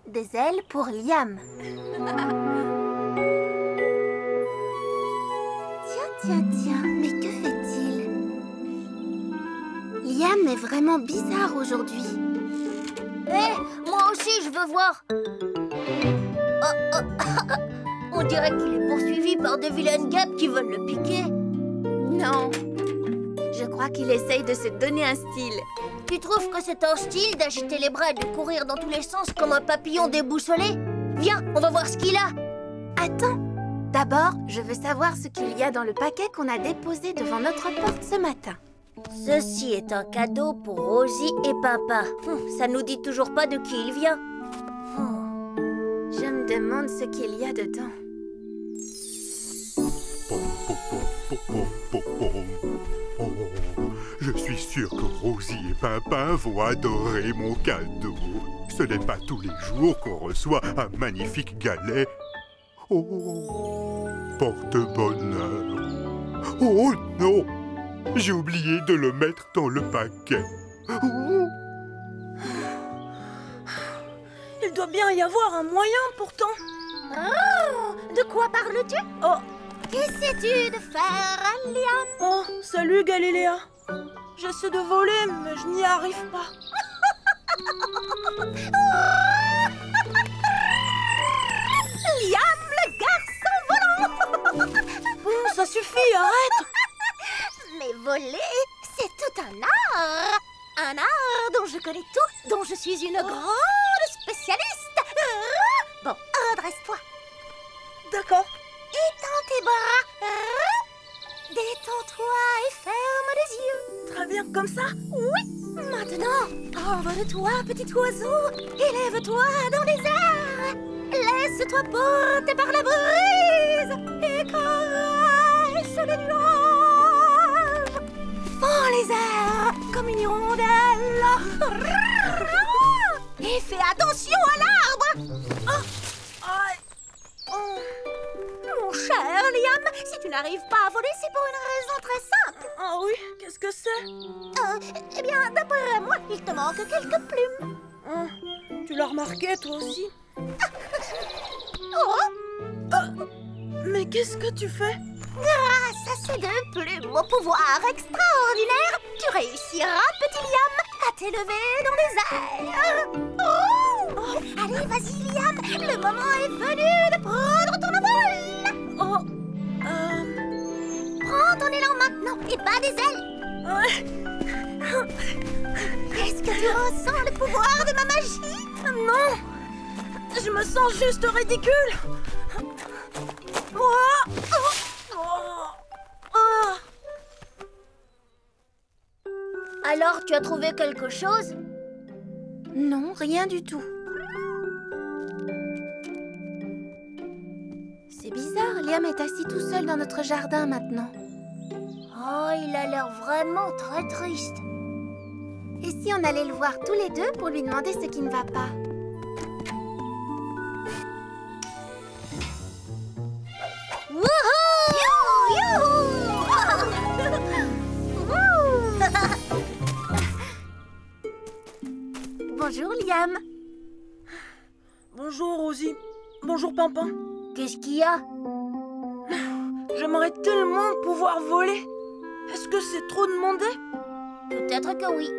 Des ailes pour Liam. Tiens, mais que fait-il? Liam est vraiment bizarre aujourd'hui. Hé, moi aussi je veux voir. On dirait qu'il est poursuivi par de vilaines guêpes qui veulent le piquer. Non, je crois qu'il essaye de se donner un style. Tu trouves que c'est un style d'agiter les bras et de courir dans tous les sens comme un papillon déboussolé? Viens, on va voir ce qu'il a. Attends, d'abord, je veux savoir ce qu'il y a dans le paquet qu'on a déposé devant notre porte ce matin. Ceci est un cadeau pour Rosie et Papa. Ça nous dit toujours pas de qui il vient. Je me demande ce qu'il y a dedans. Oh, je suis sûr que Rosie et Pimpin vont adorer mon cadeau. Ce n'est pas tous les jours qu'on reçoit un magnifique galet. Oh, porte-bonheur. Oh non, j'ai oublié de le mettre dans le paquet. Oh. Il doit bien y avoir un moyen pourtant. Oh, de quoi parles-tu? Oh, qu'essaies-tu de faire, Liam? oh, salut Galiléa. J'essaie de voler, mais je n'y arrive pas. Liam, le garçon volant! Bon, ça suffit, arrête. Mais voler, c'est tout un art. Un art dont je connais tout, dont je suis une grande spécialiste. Bon, redresse-toi. D'accord. Étends tes bras. Détends-toi et ferme les yeux. Très bien, comme ça. Oui. Maintenant, envole-toi, petit oiseau. Élève-toi dans les airs. Laisse-toi porter par la brise et caresse les nuages. Fends les airs comme une hirondelle. Et fais attention à l'arbre. Mon cher Liam, si tu n'arrives pas à voler, c'est pour une raison très simple. Ah oui, qu'est-ce que c'est? Eh bien, d'après moi, il te manque quelques plumes. Tu l'as remarqué, toi aussi? Oh, Mais qu'est-ce que tu fais? grâce à ces deux plumes au pouvoir extraordinaire, tu réussiras, petit Liam, à t'élever dans les airs. Oh, allez, vas-y, Liam, le moment est venu de prendre ton envol. Prends ton élan maintenant et bats des ailes. Est-ce que tu ressens le pouvoir de ma magie? Non! Je me sens juste ridicule. Alors, tu as trouvé quelque chose? Non, rien du tout. C'est bizarre, Liam est assis tout seul dans notre jardin maintenant. Oh, il a l'air vraiment très triste. Et si on allait le voir tous les deux pour lui demander ce qui ne va pas? Bonjour, Liam. Bonjour, Rosie. Bonjour, Pimpin. Qu'est-ce qu'il y a? J'aimerais tellement pouvoir voler. Est-ce que c'est trop demandé? Peut-être que oui.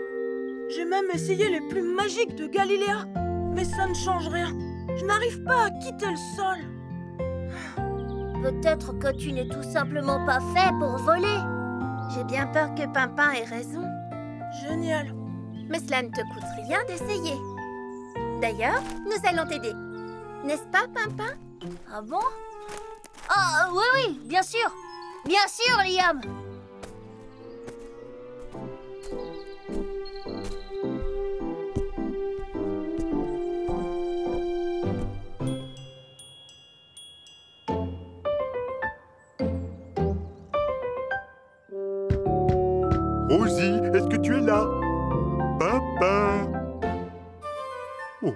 J'ai même essayé les plumes magiques de Galiléa. Mais ça ne change rien. Je n'arrive pas à quitter le sol. Peut-être que tu n'es tout simplement pas fait pour voler. J'ai bien peur que Pimpin ait raison. Génial. Mais cela ne te coûte rien d'essayer. D'ailleurs, nous allons t'aider. N'est-ce pas, Pimpin? Ah bon? Ah oui, bien sûr. Bien sûr, Liam. Rosie, est-ce que tu es là? Papa. Oh.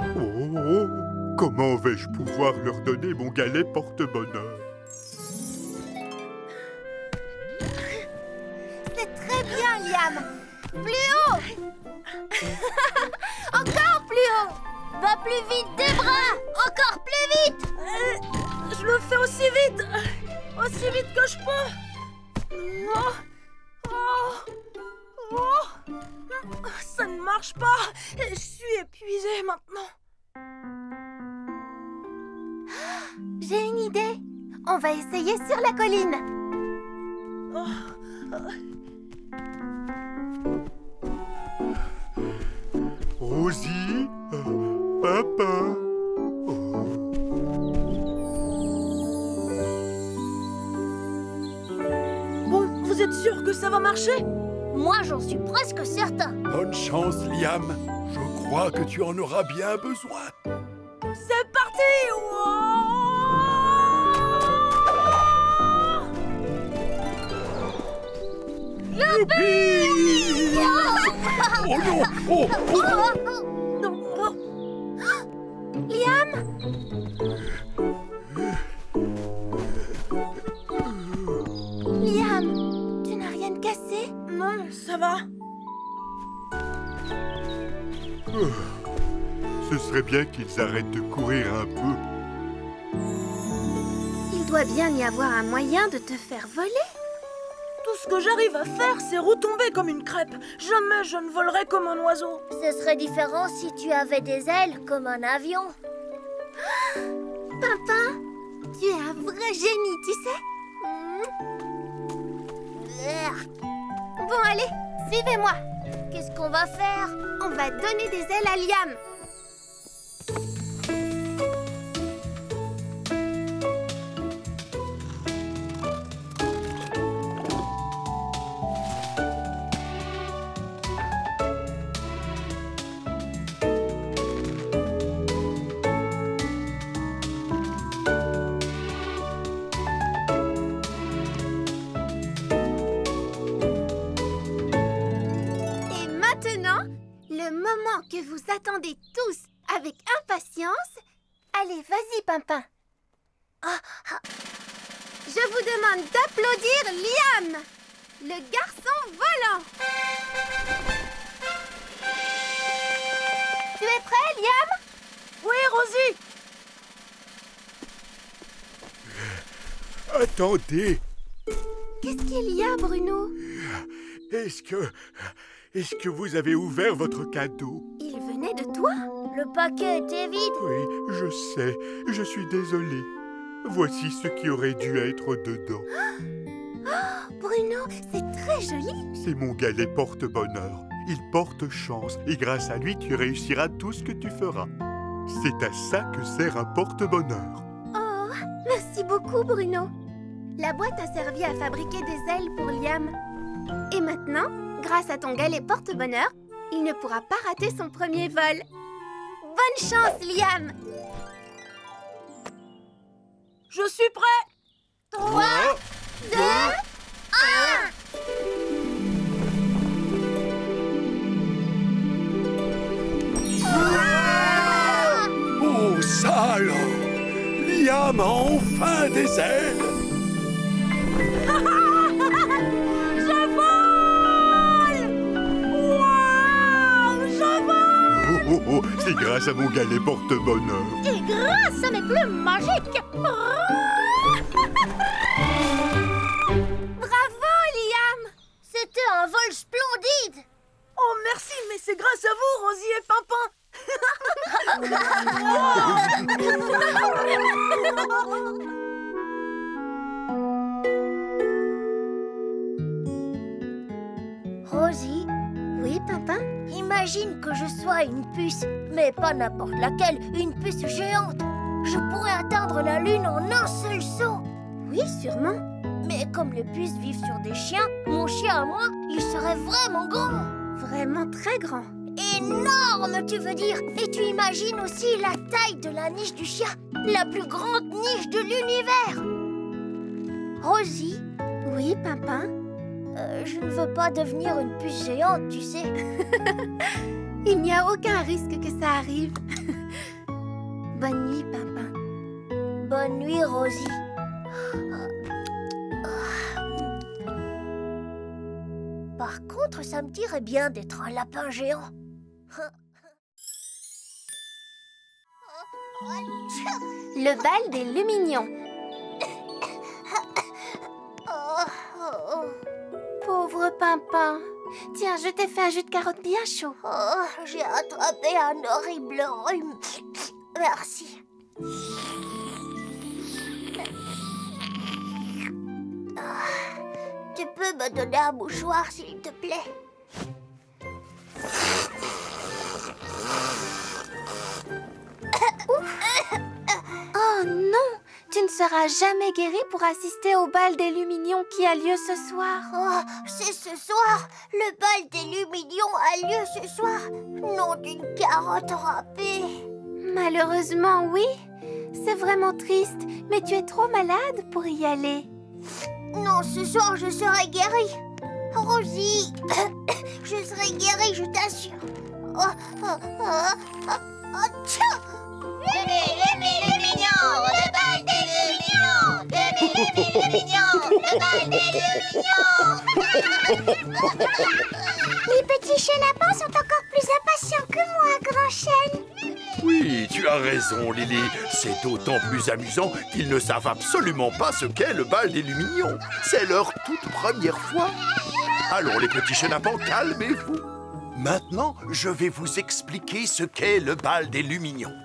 Oh. Comment vais-je pouvoir leur donner mon galet porte-bonheur? C'est très bien, Liam. Plus haut. Encore plus haut. Va plus vite des bras. Encore plus vite. Je le fais aussi vite que je peux. Oh. Oh. Oh. Ça ne marche pas. Je suis épuisée maintenant. J'ai une idée. On va essayer sur la colline. Rosie, papa. Bon, vous êtes sûr que ça va marcher? Moi, j'en suis presque certain. Bonne chance, Liam. Je crois que tu en auras bien besoin. C'est parti! Youpi! Oh non! Oh, oh. Liam! Liam, tu n'as rien de cassé? Non, ça va. Ce serait bien qu'ils arrêtent de courir un peu. Il doit bien y avoir un moyen de te faire voler. Tout ce que j'arrive à faire, c'est retomber comme une crêpe. Jamais je ne volerai comme un oiseau. Ce serait différent si tu avais des ailes comme un avion. Pimpin, tu es un vrai génie, tu sais. Bon, allez, suivez-moi. Qu'est-ce qu'on va faire? On va donner des ailes à Liam. Le moment que vous attendez tous avec impatience. Allez, vas-y, Pimpin. Je vous demande d'applaudir Liam, le garçon volant. Tu es prêt, Liam? Oui, Rosie. Attendez, Qu'est-ce qu'il y a, Bruno? Est-ce que vous avez ouvert votre cadeau? Il venait de toi? Le paquet était vide. Oui, je sais, je suis désolé. Voici ce qui aurait dû être dedans. Bruno, c'est très joli. C'est mon galet porte-bonheur. Il porte chance et grâce à lui, tu réussiras tout ce que tu feras. C'est à ça que sert un porte-bonheur. Oh, merci beaucoup, Bruno. La boîte a servi à fabriquer des ailes pour Liam. Et maintenant, grâce à ton galet porte-bonheur, il ne pourra pas rater son premier vol. Bonne chance, Liam! Je suis prêt. 3, 2, 1! Oh, ça alors! Liam a enfin des ailes! Je vole! Waouh! Je vole! Oh, c'est grâce à mon galet porte-bonheur. Et grâce à mes plumes magiques. Bravo, Liam! C'était un vol splendide. Oh, merci, mais c'est grâce à vous, Rosie et Pimpin. Rosie, Oui, Pimpin? imagine que je sois une puce, mais pas n'importe laquelle, une puce géante. Je pourrais atteindre la Lune en un seul saut. Oui, sûrement. Mais comme les puces vivent sur des chiens, mon chien à moi, il serait vraiment grand. Vraiment très grand. Énorme, tu veux dire. Et tu imagines aussi la taille de la niche du chien, la plus grande niche de l'univers. Rosie, Oui, Pimpin? je ne veux pas devenir une puce géante, tu sais. Il n'y a aucun risque que ça arrive. Bonne nuit, Pimpin. Bonne nuit, Rosie. Par contre, contre, ça me dirait bien d'être un lapin géant. Le bal des Lumignons. Pauvre Pimpin. Tiens, je t'ai fait un jus de carotte bien chaud. Oh, j'ai attrapé un horrible rhume. Merci. Tu peux me donner un mouchoir, s'il te plaît? Oh non! Tu ne seras jamais guéri pour assister au bal des Lumignons qui a lieu ce soir. Oh, c'est ce soir. Le bal des Lumignons a lieu ce soir. Nom d'une carotte râpée. Malheureusement, oui. C'est vraiment triste, mais tu es trop malade pour y aller. Non, ce soir, je serai guérie. Rosie, je serai guérie, je t'assure. Tchou! Lumignons, le bal des Lumignons. Lumignons, le bal des Lumignons. Les petits chenapans sont encore plus impatients que moi, grand chêne. Oui, tu as raison, Lily. C'est d'autant plus amusant qu'ils ne savent absolument pas ce qu'est le bal des Lumignons. C'est leur toute première fois. Allons, les petits chenapans, calmez-vous. Maintenant, je vais vous expliquer ce qu'est le bal des Lumignons.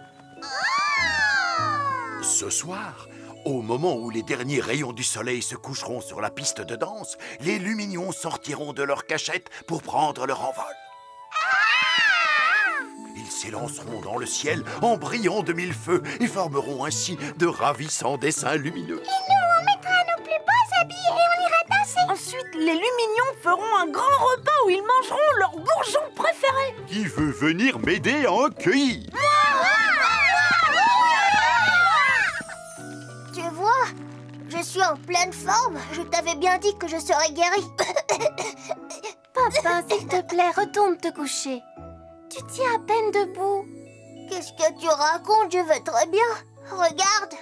Ce soir, au moment où les derniers rayons du soleil se coucheront sur la piste de danse, les Lumignons sortiront de leur cachette pour prendre leur envol. Ils s'élanceront dans le ciel en brillant de mille feux et formeront ainsi de ravissants dessins lumineux. Et nous, on mettra nos plus beaux habits et on ira danser. Ensuite, les Lumignons feront un grand repas où ils mangeront leur bourgeon préféré. Qui veut venir m'aider à en cueillir? Tu vois, je suis en pleine forme. Je t'avais bien dit que je serais guérie. Pimpin, s'il te plaît, retourne te coucher. Tu tiens à peine debout. Qu'est-ce que tu racontes? Je vais très bien. Regarde.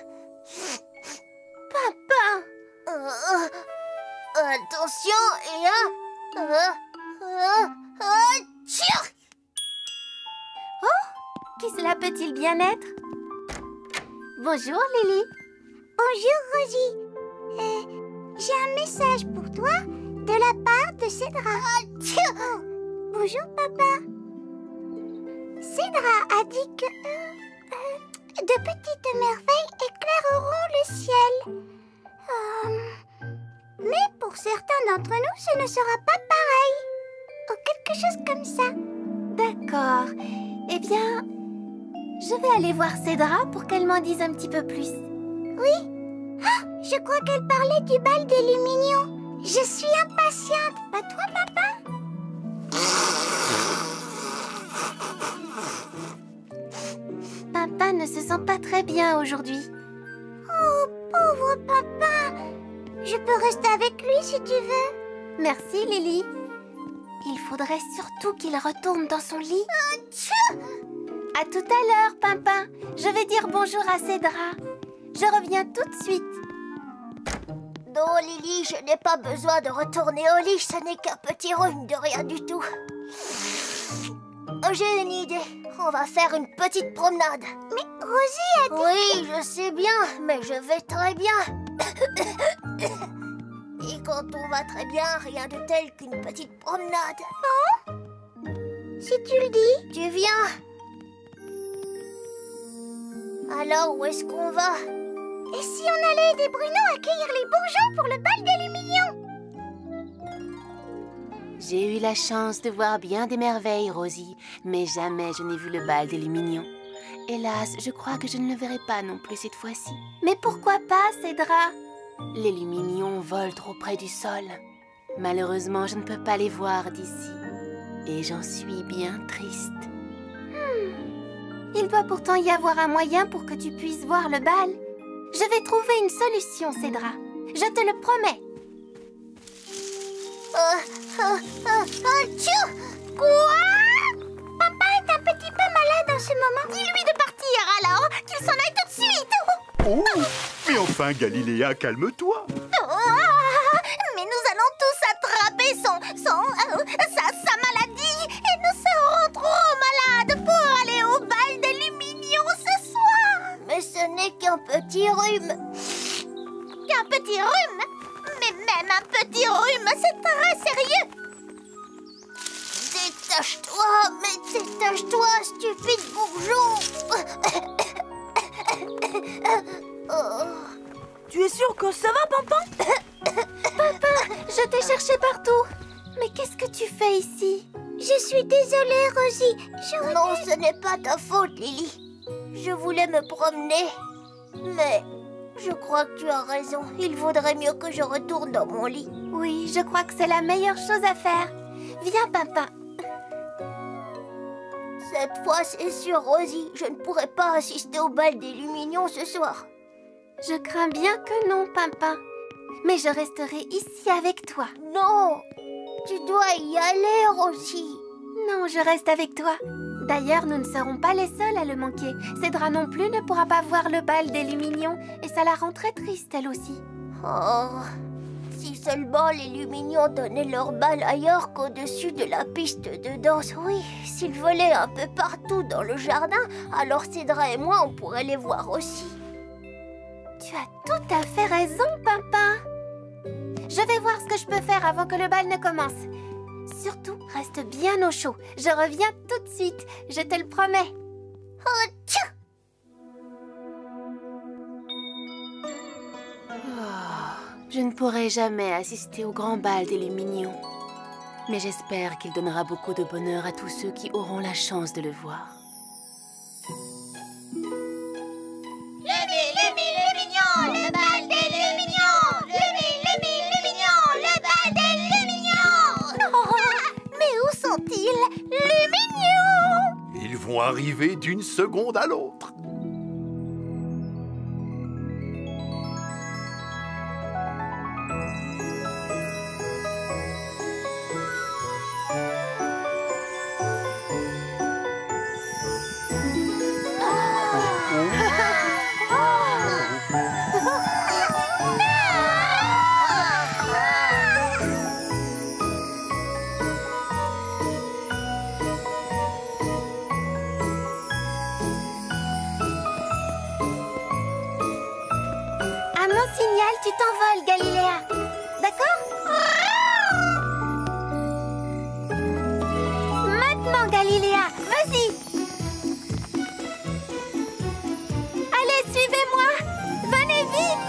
Pimpin! Attention et tchou! Oh, qui cela peut-il bien être? Bonjour, Lily. Bonjour, Rosie. J'ai un message pour toi de la part de Cédra. Bonjour, papa. Cédra a dit que de petites merveilles éclaireront le ciel. Mais pour certains d'entre nous, ce ne sera pas pareil. Ou quelque chose comme ça. D'accord. Eh bien, je vais aller voir Cédra pour qu'elle m'en dise un petit peu plus. Oui. Ah, je crois qu'elle parlait du bal des Lumignons. Je suis impatiente. Pas toi, papa? Papa ne se sent pas très bien aujourd'hui. Oh, pauvre papa. Je peux rester avec lui si tu veux. Merci, Lily. Il faudrait surtout qu'il retourne dans son lit. À tout à l'heure, Pimpin. Je vais dire bonjour à Cédra. Je reviens tout de suite. Non, Lily, je n'ai pas besoin de retourner au lit. Ce n'est qu'un petit rhume de rien du tout. J'ai une idée. On va faire une petite promenade. Mais Rosie a dit... Oui, je sais bien, mais je vais très bien. Et quand on va très bien, rien de tel qu'une petite promenade. Bon, si tu le dis, tu viens. Alors, où est-ce qu'on va? Et si on allait aider Bruno à cueillir les bourgeons pour le bal des Lumignons? J'ai eu la chance de voir bien des merveilles, Rosie, mais jamais je n'ai vu le bal des Lumignons. Hélas, je crois que je ne le verrai pas non plus cette fois-ci. Mais pourquoi pas, Cédra? Les Lumignons volent trop près du sol. Malheureusement, je ne peux pas les voir d'ici. Et j'en suis bien triste. Il doit pourtant y avoir un moyen pour que tu puisses voir le bal. Je vais trouver une solution, Cédra. Je te le promets. Tchou! Quoi? Papa est un petit peu malade en ce moment. Dis-lui de partir alors, qu'il s'en aille tout de suite. Oh, mais enfin, Galiléa, calme-toi. Mais nous allons tous attraper sa Détache-toi, stupide bourgeon. Tu es sûr que ça va, Pimpin? Je t'ai cherché partout. Mais qu'est-ce que tu fais ici? Je suis désolée, Rosie. Non, ce n'est pas ta faute, Lily. Je voulais me promener. Mais je crois que tu as raison. Il vaudrait mieux que je retourne dans mon lit. Oui, je crois que c'est la meilleure chose à faire. Viens, Pimpin. Cette fois, c'est sûr, Rosie. Je ne pourrai pas assister au bal des Luminions ce soir. Je crains bien que non, Pimpin. Mais je resterai ici avec toi. Non, tu dois y aller, Rosie. Non, je reste avec toi. D'ailleurs, nous ne serons pas les seuls à le manquer. Cédra non plus ne pourra pas voir le bal des Luminions et ça la rend très triste, elle aussi. Oh, si seulement les Luminions donnaient leur bal ailleurs qu'au-dessus de la piste de danse. Oui, s'ils volaient un peu partout dans le jardin, alors Cédra et moi, on pourrait les voir aussi. Tu as tout à fait raison, Pimpin. Je vais voir ce que je peux faire avant que le bal ne commence. Surtout, reste bien au chaud. Je reviens tout de suite, je te le promets. Oh, tchou! Je ne pourrai jamais assister au grand bal des Luminions. Mais j'espère qu'il donnera beaucoup de bonheur à tous ceux qui auront la chance de le voir. Le bal des Luminions. Le bal des Luminions. Oh, mais où sont-ils? Luminions! Ils vont arriver d'une seconde à l'autre. À mon signal, tu t'envoles, Galiléa. D'accord? Maintenant, Galiléa, vas-y. Allez, suivez-moi. Venez vite.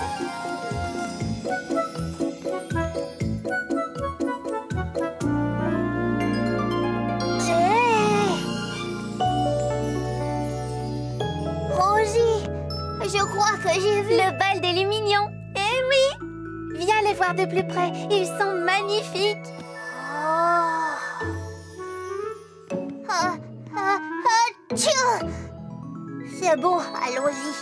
Rosie, je crois que j'ai vu... Le bal des Luminions. Eh oui. Viens les voir de plus près. Ils sont magnifiques. Tchou! C'est bon, allons-y.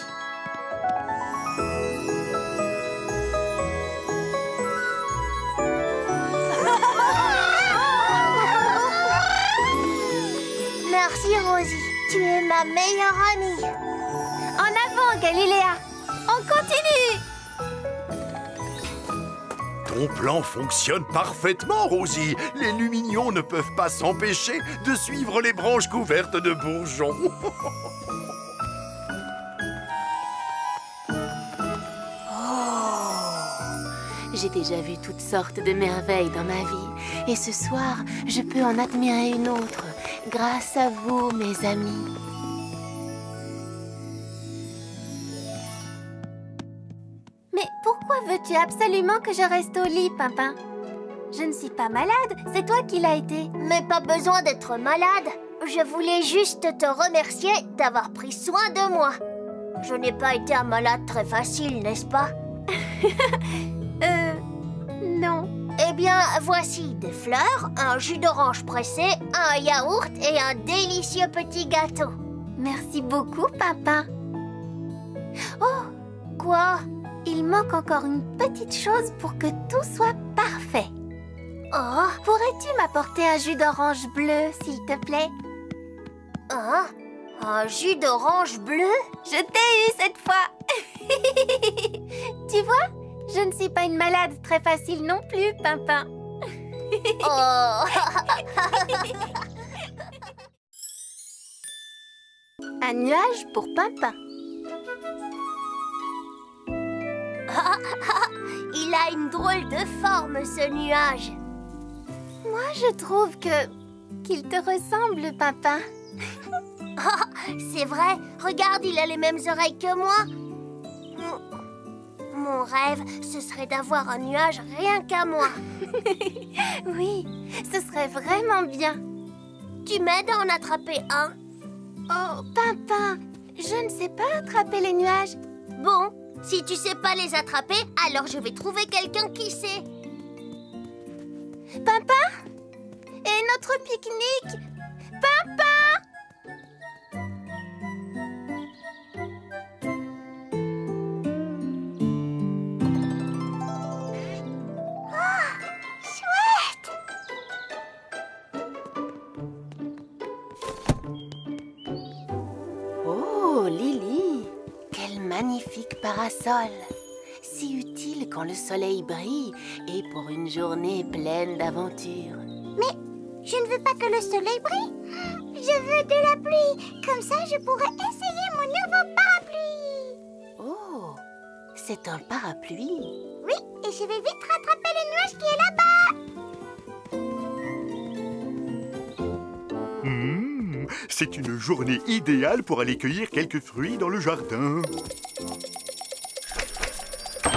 Merci, Rosie. Tu es ma meilleure amie. En avant, Galiléa. On continue. Ton plan fonctionne parfaitement, Rosie. Les Luminions ne peuvent pas s'empêcher de suivre les branches couvertes de bourgeons. J'ai déjà vu toutes sortes de merveilles dans ma vie. Et ce soir, je peux en admirer une autre, grâce à vous, mes amis. Mais pourquoi veux-tu absolument que je reste au lit, Pimpin? Je ne suis pas malade, c'est toi qui l'as été. Mais pas besoin d'être malade. Je voulais juste te remercier d'avoir pris soin de moi. Je n'ai pas été un malade très facile, n'est-ce pas? Non. Eh bien, voici des fleurs, un jus d'orange pressé, un yaourt et un délicieux petit gâteau. Merci beaucoup, Pimpin. Oh, Quoi? il manque encore une petite chose pour que tout soit parfait. Oh, Pourrais-tu m'apporter un jus d'orange bleu, s'il te plaît? hein? Un jus d'orange bleu? Je t'ai eu cette fois. Tu vois, je ne suis pas une malade très facile non plus, Pimpin. Oh. Un nuage pour Pimpin. Il a une drôle de forme, ce nuage. Moi, je trouve que qu'il te ressemble, Pimpin. C'est vrai, regarde, il a les mêmes oreilles que moi. Mon rêve, ce serait d'avoir un nuage rien qu'à moi. Oui, ce serait vraiment bien. Tu m'aides à en attraper un? Oh, Pimpin, je ne sais pas attraper les nuages. Bon, si tu sais pas les attraper, alors je vais trouver quelqu'un qui sait. Pimpin? Et notre pique-nique? Pimpin? Chouette! Oh, Lily, quel magnifique parasol! Si utile quand le soleil brille et pour une journée pleine d'aventures. Mais je ne veux pas que le soleil brille. Je veux de la pluie. Comme ça, je pourrai essayer mon nouveau parapluie. Oh, c'est un parapluie. Oui, et je vais vite rattraper le nuage qui est là-bas. C'est une journée idéale pour aller cueillir quelques fruits dans le jardin.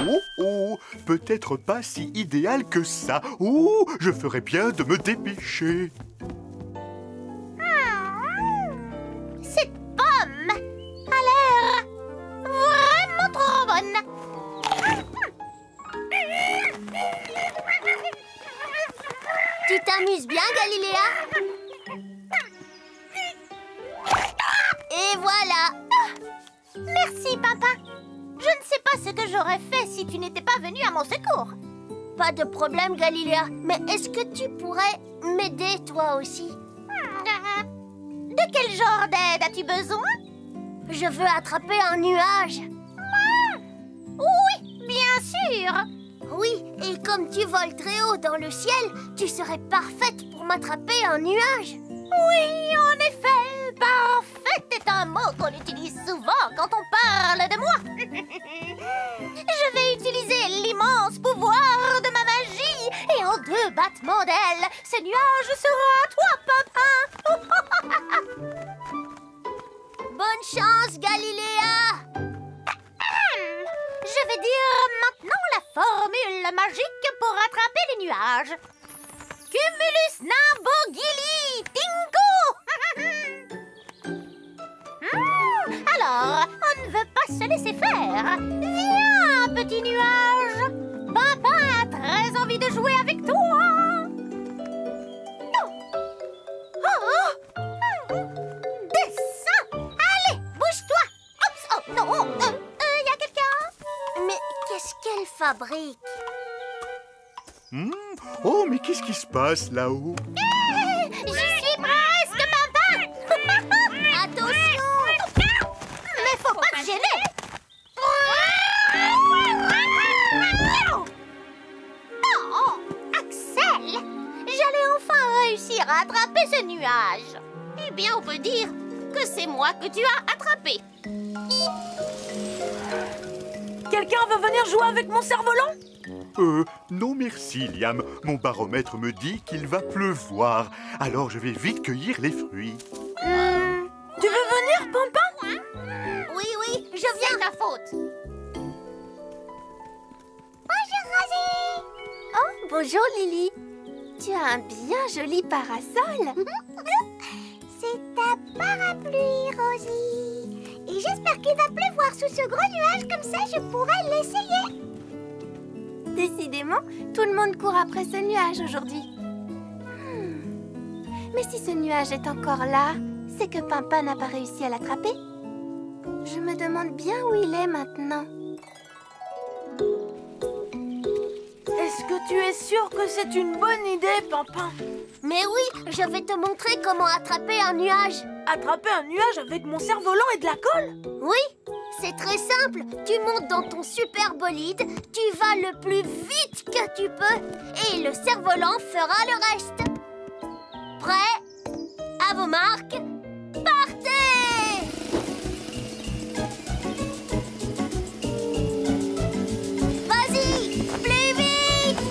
Oh, oh, peut-être pas si idéal que ça. Oh, je ferais bien de me dépêcher. Cette pomme a l'air vraiment trop bonne. Tu t'amuses bien, Galiléa? Et voilà. Merci, Pimpin. Je ne sais pas ce que j'aurais fait si tu n'étais pas venu à mon secours. Pas de problème, Galiléa. Mais est-ce que tu pourrais m'aider, toi aussi? De quel genre d'aide as-tu besoin? Je veux attraper un nuage. Oui, bien sûr. Oui, et comme tu voles très haut dans le ciel, tu serais parfaite pour m'attraper un nuage. Oui, en effet, parfaite est un mot qu'on utilise souvent quand on parle de moi. Je vais utiliser l'immense pouvoir de ma magie et en 2 battements d'ailes, ce nuage sera à toi, Pimpin. Bonne chance, Galiléa. Je vais dire maintenant la formule magique pour attraper les nuages. Cumulus Nimbogili Tingo. Alors, on ne veut pas se laisser faire. Viens, petit nuage. Papa a très envie de jouer avec toi. Descends. Allez, bouge-toi. Oups, oh non, y a quelqu'un? Mais qu'est-ce qu'elle fabrique? Oh, mais qu'est-ce qui se passe là-haut? J'y suis presque, Pimpin. Attention. Mais faut pas te gêner. Oh, Axel, j'allais enfin réussir à attraper ce nuage. Eh bien, on peut dire que c'est moi que tu as attrapé. Quelqu'un veut venir jouer avec mon cerf-volant? Non merci, Liam. Mon baromètre me dit qu'il va pleuvoir. Alors je vais vite cueillir les fruits. Tu veux venir, Pimpin? Oui, je viens. C'est ta faute. Bonjour, Rosie. Oh, bonjour, Lily. Tu as un bien joli parasol. C'est ta parapluie, Rosie. Et j'espère qu'il va pleuvoir sous ce gros nuage, comme ça je pourrai l'essayer. Décidément, tout le monde court après ce nuage aujourd'hui. Mais si ce nuage est encore là, c'est que Pimpin n'a pas réussi à l'attraper. Je me demande bien où il est maintenant. Est-ce que tu es sûr que c'est une bonne idée, Pimpin? Mais oui, je vais te montrer comment attraper un nuage. Attraper un nuage avec mon cerf-volant et de la colle? Oui, c'est très simple. Tu montes dans ton super bolide, tu vas le plus vite que tu peux et le cerf-volant fera le reste. Prêt? À vos marques, partez! Vas-y, plus vite!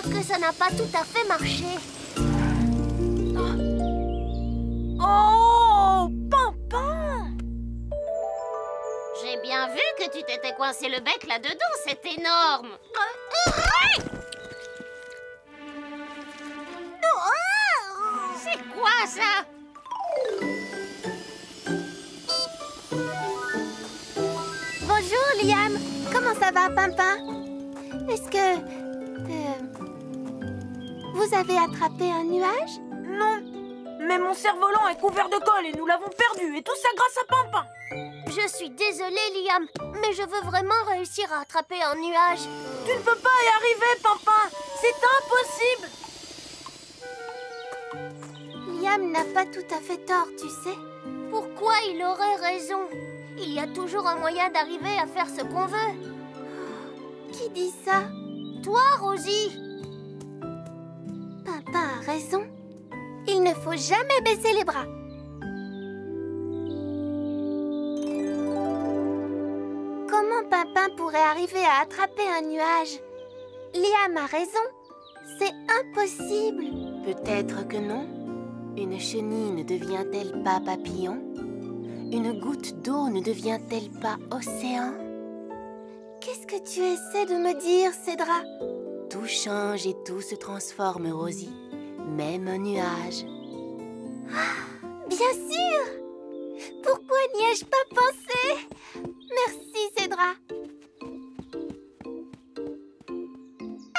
crois que ça n'a pas tout à fait marché. Oh, Pampin! J'ai bien vu que tu t'étais coincé le bec là-dedans, c'est énorme. C'est quoi ça? Bonjour, Liam. Comment ça va, Pimpin? Est-ce que... vous avez attrapé un nuage? Non, mais mon cerf-volant est couvert de colle et nous l'avons perdu, et tout ça grâce à Pimpin. Je suis désolée, Liam, mais je veux vraiment réussir à attraper un nuage. Tu ne peux pas y arriver, Pimpin. C'est impossible. Liam n'a pas tout à fait tort, tu sais. Pourquoi il aurait raison? Il y a toujours un moyen d'arriver à faire ce qu'on veut. Qui dit ça? Toi, Rosie. Pimpin a raison. Il ne faut jamais baisser les bras. Comment Pimpin pourrait arriver à attraper un nuage? Liam a raison. C'est impossible. Peut-être que non. Une chenille ne devient-elle pas papillon? Une goutte d'eau ne devient-elle pas océan? Qu'est-ce que tu essaies de me dire, Cédra? Tout change et tout se transforme, Rosie. Même un nuage. Bien sûr! Pourquoi n'y ai-je pas pensé? Merci, Cédra.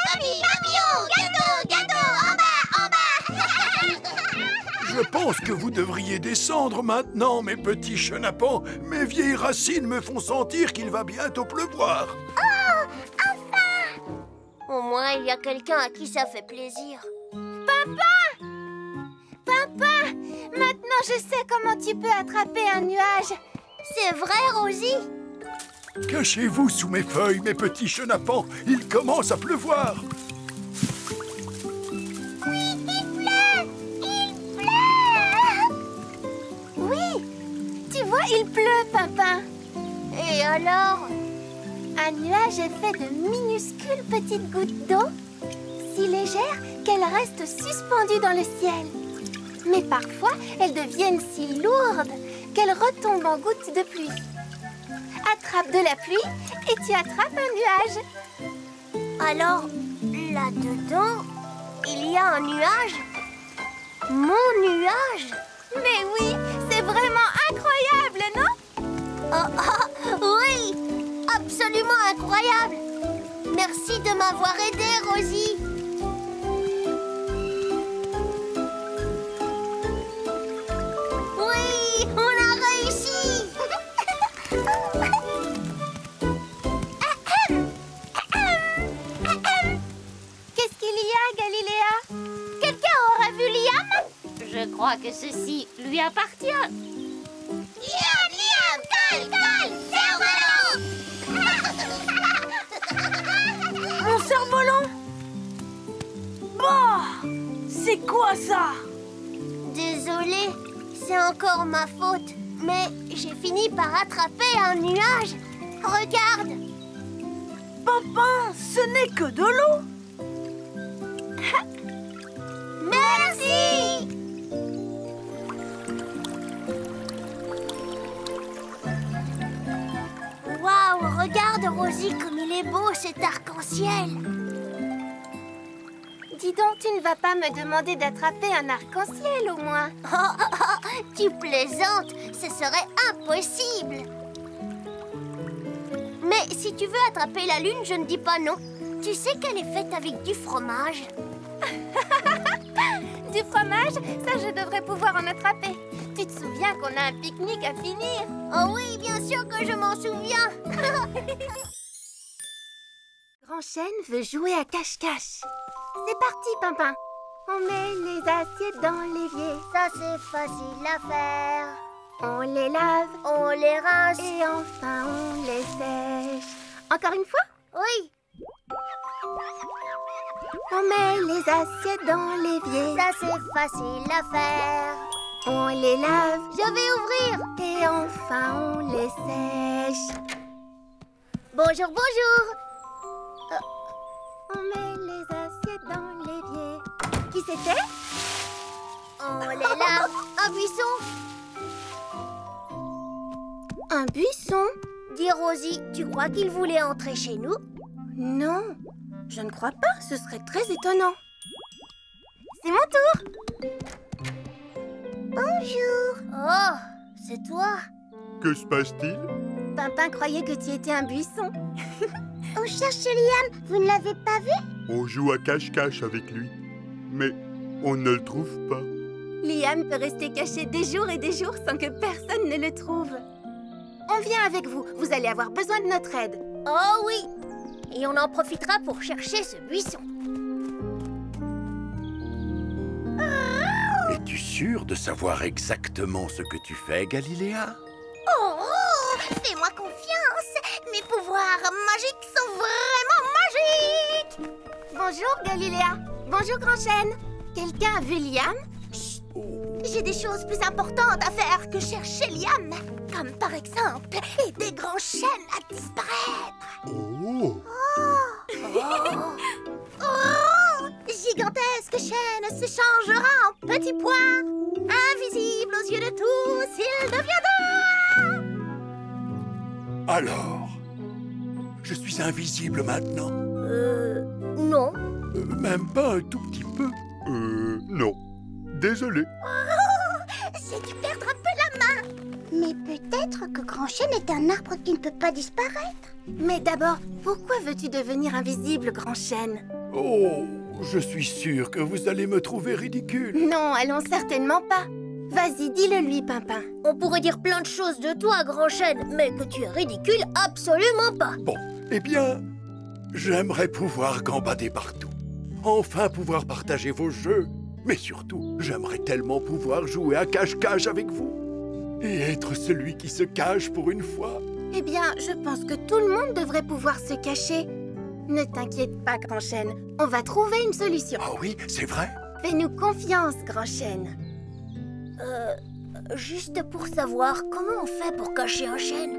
Papillon, gâteau, en bas. Je pense que vous devriez descendre maintenant, mes petits chenapans. Mes vieilles racines me font sentir qu'il va bientôt pleuvoir. Au moins, il y a quelqu'un à qui ça fait plaisir. Pimpin! Maintenant, je sais comment tu peux attraper un nuage. C'est vrai, Rosie? Cachez-vous sous mes feuilles, mes petits chenapans. Il commence à pleuvoir. Oui, tu vois, il pleut, Pimpin. Et alors? Un nuage est fait de minuscules petites gouttes d'eau, si légères qu'elles restent suspendues dans le ciel. Mais parfois, elles deviennent si lourdes qu'elles retombent en gouttes de pluie. Attrape de la pluie et tu attrapes un nuage. Alors, là-dedans, il y a un nuage? Mon nuage? Mais oui, c'est vraiment incroyable, non? Oui! Absolument incroyable! Merci de m'avoir aidée, Rosie. Oui, on a réussi! Qu'est-ce qu'il y a, Galiléa? Quelqu'un aura vu Liam? Je crois que ceci lui appartient. Liam, colle, cerf-volant. Mon cerf-volant? Bah, c'est quoi ça? Désolée, c'est encore ma faute. Mais j'ai fini par attraper un nuage. Regarde! Pimpin, ce n'est que de l'eau. Merci! Waouh, regarde Rosie comme il est beau cet arc-en-ciel. Dis donc, tu ne vas pas me demander d'attraper un arc-en-ciel au moins? Tu plaisantes, ce serait impossible. Mais si tu veux attraper la lune, je ne dis pas non. Tu sais qu'elle est faite avec du fromage. Du fromage? Ça, je devrais pouvoir en attraper. Tu te souviens qu'on a un pique-nique à finir? Oh oui, bien sûr que je m'en souviens. Grand Chêne veut jouer à cache-cache. C'est parti, Pimpin. On met les assiettes dans l'évier. Ça, c'est facile à faire. On les lave On les rince. et enfin on les sèche. Encore une fois? Oui, On met les assiettes dans l'évier. ça, c'est facile à faire. On les lave Je vais ouvrir. et enfin on les sèche. Bonjour, bonjour. On met les assiettes dans l'évier. Qui c'était? Oh là là, un buisson. Un buisson? Dis Rosie, tu crois qu'il voulait entrer chez nous? Non, je ne crois pas, ce serait très étonnant. C'est mon tour. Bonjour. Oh, c'est toi. Que se passe-t-il? Pimpin croyait que tu étais un buisson. On cherche Liam, vous ne l'avez pas vu? On joue à cache-cache avec lui, mais on ne le trouve pas. Liam peut rester caché des jours et des jours sans que personne ne le trouve. On vient avec vous, vous allez avoir besoin de notre aide. Oh oui. Et on en profitera pour chercher ce buisson. Es-tu sûre de savoir exactement ce que tu fais, Galiléa? Oh, fais-moi confiance. Mes pouvoirs magiques sont vraiment magiques. Bonjour Galiléa. Bonjour Grand Chêne. Quelqu'un a vu Liam? J'ai des choses plus importantes à faire que chercher Liam. Comme par exemple aider Grand Chêne à disparaître. Oh! Oh, gigantesque chaîne se changera en petit point, invisible aux yeux de tous, il deviendra. Alors, je suis invisible maintenant? Non. Même pas un tout petit peu? Non. Désolé. J'ai dû perdre un peu la main. Mais peut-être que Grand Chêne est un arbre qui ne peut pas disparaître. Mais d'abord, pourquoi veux-tu devenir invisible, Grand Chêne? Oh, je suis sûr que vous allez me trouver ridicule. Non, allons certainement pas. Vas-y, dis-le lui, Pimpin. On pourrait dire plein de choses de toi, Grand Chêne, mais que tu es ridicule, absolument pas. Bon, eh bien, j'aimerais pouvoir gambader partout. Enfin pouvoir partager vos jeux. Mais surtout, j'aimerais tellement pouvoir jouer à cache-cache avec vous. Et être celui qui se cache pour une fois. Eh bien, je pense que tout le monde devrait pouvoir se cacher. Ne t'inquiète pas, Grand Chêne. On va trouver une solution. Ah oui, c'est vrai? Fais-nous confiance, Grand Chêne. Juste pour savoir comment on fait pour cacher un chêne.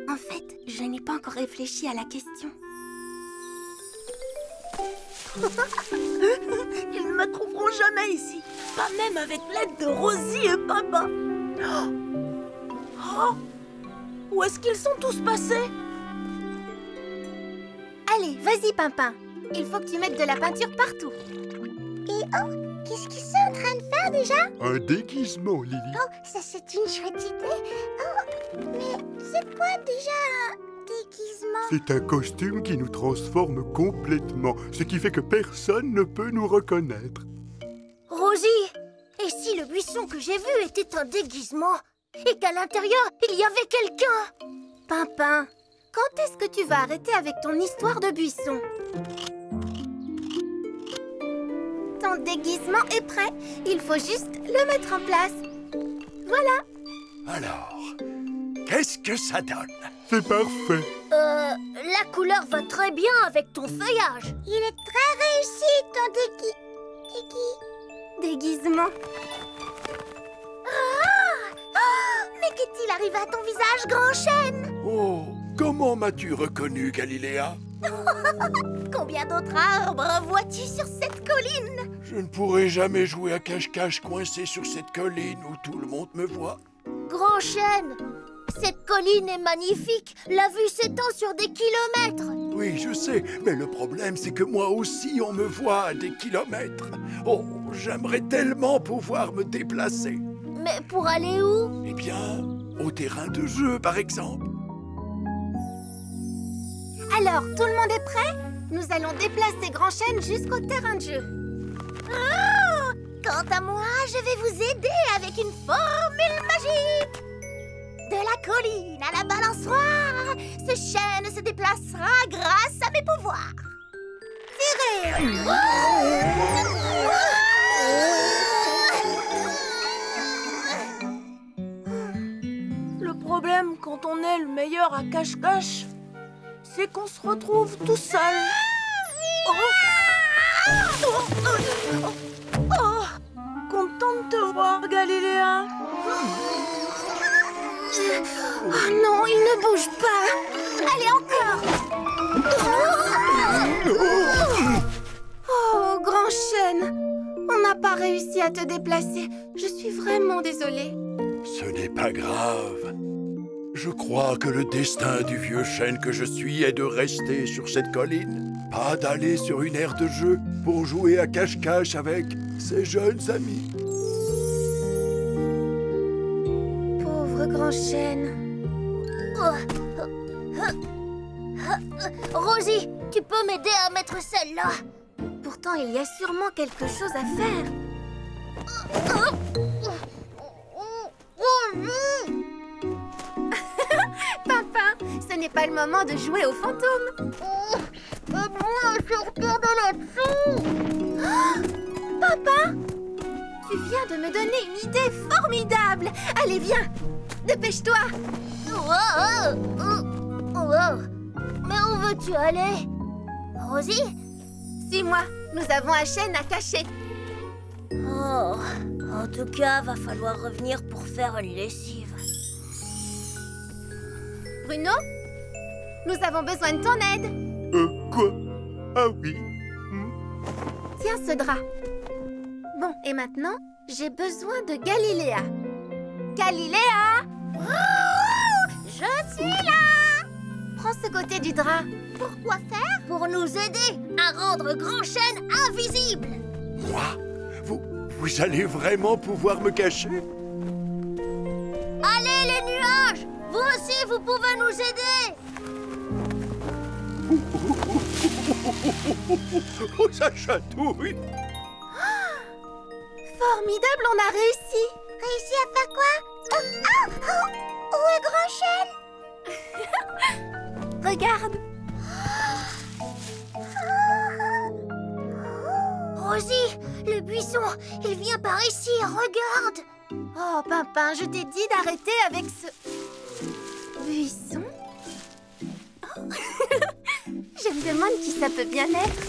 En fait, je n'ai pas encore réfléchi à la question. Ils ne me trouveront jamais ici. Pas même avec l'aide de Rosie et Papa. Oh, où est-ce qu'ils sont tous passés? Allez, vas-y, Pimpin. Il faut que tu mettes de la peinture partout. Et oh, qu'est-ce qu'ils sont en train de faire déjà? Un déguisement, Lily. Oh, ça c'est une chouette idée. Oh, mais c'est quoi déjà un déguisement? C'est un costume qui nous transforme complètement, ce qui fait que personne ne peut nous reconnaître. Rosie, et si le buisson que j'ai vu était un déguisement? Et qu'à l'intérieur, il y avait quelqu'un? Pimpin, quand est-ce que tu vas arrêter avec ton histoire de buisson? Ton déguisement est prêt. Il faut juste le mettre en place. Voilà. Alors, qu'est-ce que ça donne? C'est parfait. La couleur va très bien avec ton feuillage. Il est très réussi, ton Déguisement. Mais qu'est-il arrivé à ton visage, Grand Chêne? Oh, comment m'as-tu reconnu, Galiléa? Combien d'autres arbres vois-tu sur cette colline? Je ne pourrai jamais jouer à cache-cache coincé sur cette colline où tout le monde me voit. Grand Chêne, cette colline est magnifique. La vue s'étend sur des kilomètres. Oui, je sais, mais le problème, c'est que moi aussi, on me voit à des kilomètres. Oh, j'aimerais tellement pouvoir me déplacer. Mais pour aller où? Eh bien, au terrain de jeu, par exemple. Alors, tout le monde est prêt? Nous allons déplacer Grand Chêne jusqu'au terrain de jeu. Oh, quant à moi, je vais vous aider avec une formule magique. De la colline à la balançoire, ce chêne se déplacera grâce à mes pouvoirs. Tirez! Le problème quand on est le meilleur à cache-cache, c'est qu'on se retrouve tout seul. Content de te voir, Galiléa. Oh non, il ne bouge pas. Allez, encore. Oh, à te déplacer. Je suis vraiment désolée. Ce n'est pas grave. Je crois que le destin du vieux chêne que je suis est de rester sur cette colline, pas d'aller sur une aire de jeu pour jouer à cache-cache avec ses jeunes amis. Pauvre grand chêne. Rosie, tu peux m'aider à mettre celle-là? Pourtant, il y a sûrement quelque chose à faire. Pimpin, ce n'est pas le moment de jouer aux fantômes. Pimpin, tu viens de me donner une idée formidable. Allez, viens, dépêche-toi. Mais où veux-tu aller? Rosie? Suis-moi, nous avons un chêne à cacher. Oh, en tout cas, va falloir revenir pour faire une lessive. Bruno, nous avons besoin de ton aide. Quoi? Ah oui. Tiens ce drap. Bon, et maintenant, j'ai besoin de Galiléa. Galiléa! Je suis là! Prends ce côté du drap. Pourquoi faire? Pour nous aider à rendre Grand Chêne invisible. Moi? Vous allez vraiment pouvoir me cacher? Allez les nuages! Vous aussi, vous pouvez nous aider! Oh, ça chatouille! Formidable, on a réussi. Réussi à faire quoi? Où est Grand Chêne? Regarde. Rosie, le buisson, il vient par ici, regarde! Oh, Pimpin, je t'ai dit d'arrêter avec ce... buisson. Oh. Je me demande qui ça peut bien être.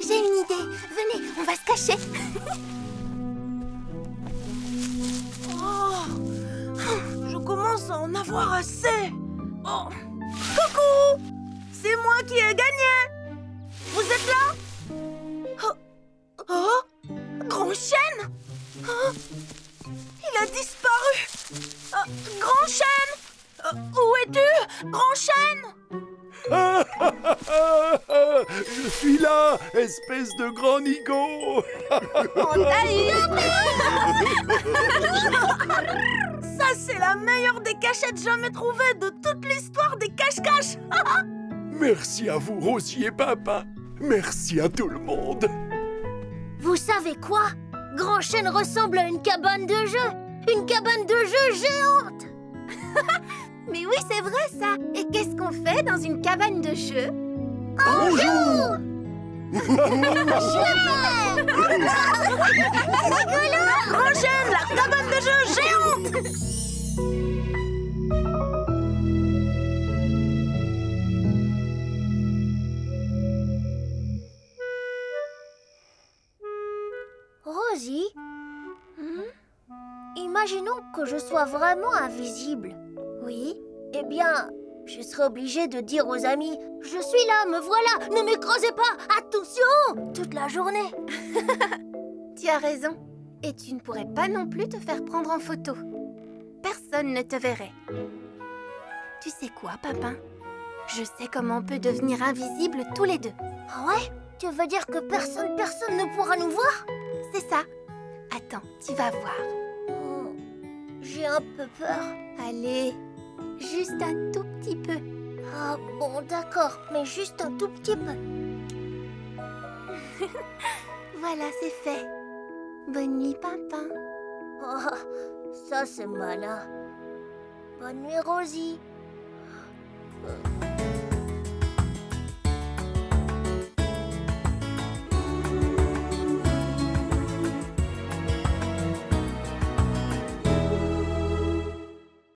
J'ai une idée. Venez, on va se cacher. Oh, je commence à en avoir assez. Oh. Coucou! C'est moi qui ai gagné. Vous êtes là? Oh, Grand Chêne? Oh, il a disparu. Grand Chêne? Où es-tu, Grand Chêne? Je suis là, espèce de grand nigo! On t'a eu. Ça, c'est la meilleure des cachettes jamais trouvées de toute l'histoire des cache-cache. Merci à vous, Rosie et Pimpin. Merci à tout le monde. Vous savez quoi? Grand Chêne ressemble à une cabane de jeu. Une cabane de jeu géante. Mais oui, c'est vrai ça. Et qu'est-ce qu'on fait dans une cabane de jeu? Bonjour! Grand Chêne, la cabane de jeu géante. Rosie, imaginons que je sois vraiment invisible. Oui. Eh bien, je serai obligée de dire aux amis « Je suis là, me voilà, ne m'écrasez pas, attention !» toute la journée. Tu as raison. Et tu ne pourrais pas non plus te faire prendre en photo. Personne ne te verrait. Tu sais quoi, Pimpin? Je sais comment on peut devenir invisible tous les deux. Ah ouais? Tu veux dire que personne ne pourra nous voir? C'est ça. Attends, tu vas voir. J'ai un peu peur. Allez, juste un tout petit peu. Ah bon, d'accord, mais juste un tout petit peu. Voilà, c'est fait. Bonne nuit, Pimpin. Oh, ça c'est malin. Bonne nuit, Rosie.